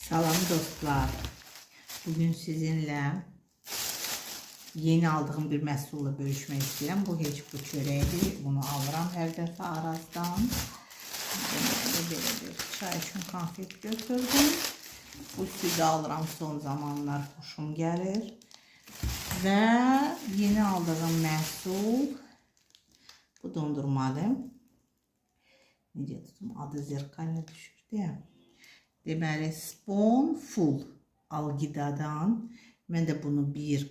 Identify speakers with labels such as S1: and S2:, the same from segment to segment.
S1: Salam dostlar. Bugün sizinle yeni aldığım bir məhsulla bölüşmek istəyirəm. Bu heç bu çörəkdir. Bunu alıram hər dəfə Arazdan. Belə bir çay üçün konfet götürdüm. Bu sütü alıram, son zamanlar xoşum gəlir. Və yeni aldığım məhsul bu dondurmadır. Necə tutum? Adı zerkalına düşürdü ya. Deməli, Spoonful Algidadan. Mən də bunu bir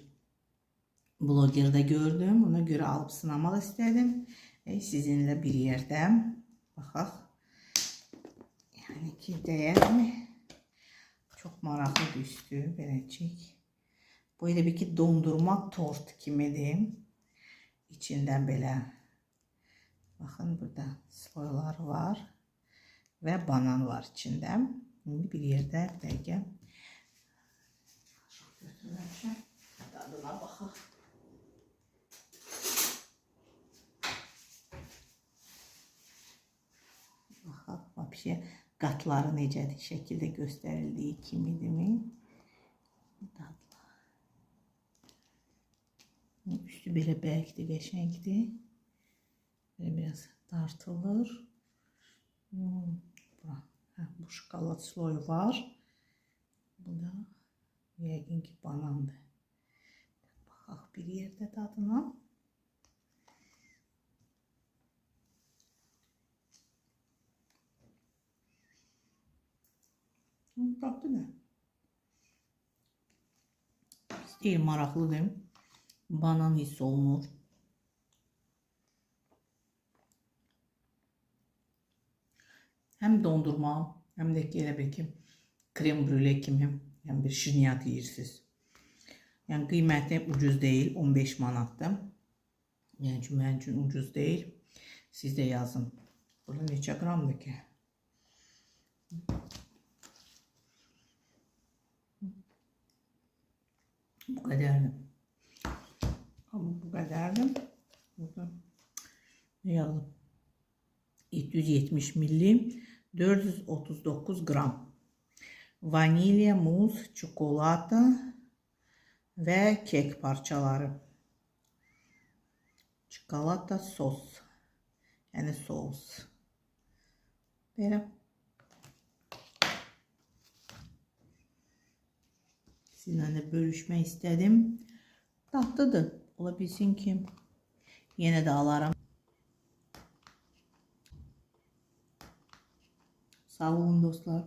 S1: blogerdə gördüm. Ona görə alıb sınamaq istədim. Sizinlə bir yerdə baxaq. Yəni ki, dəyərmi? Çox maraqlı düşdü. Beləcək. Bu elə bir ki, dondurma tort kimidir. İçindən belə. Baxın, burada sloylar var. Və banan var içində. Şimdi bir yerdə bir dəqiqə götürmüşəm. Dadına baxaq. Baxaq, vəbşə qatları necədir, şəkildə göstərildiyi kimidirmi? Dadlı. Üstü belə bərkdir, qəşəngdir. Belə biraz dartılır. Bu şokolad sloyu var. Bu da yəqin ki banandır. Baxaq bir yerdə dadına. Dadı nə? İstəyir, maraqlıdır. Banan hiss olunur. Hem dondurma, hem de elə bir ki krem brüle kimi, yəni bir şirniyyat yeyirsiniz. Yəni qiyməti ucuz deyil, 15 manatdır. Yəni ki, mənim üçün ucuz deyil. Siz də yazın. Burada neçə qramdır ki? Bu qədərdir. Bu qədərdir. Burada ne yazdım? 770 milli, 439 gram. Vanilya, muz, çikolata ve kek parçaları. Çikolata sos. Yani sos. Böyle. Sizinle bölüşmek istedim. Tatlıdır. Olabilsin ki yine de alarım. Sağ olun dostlar.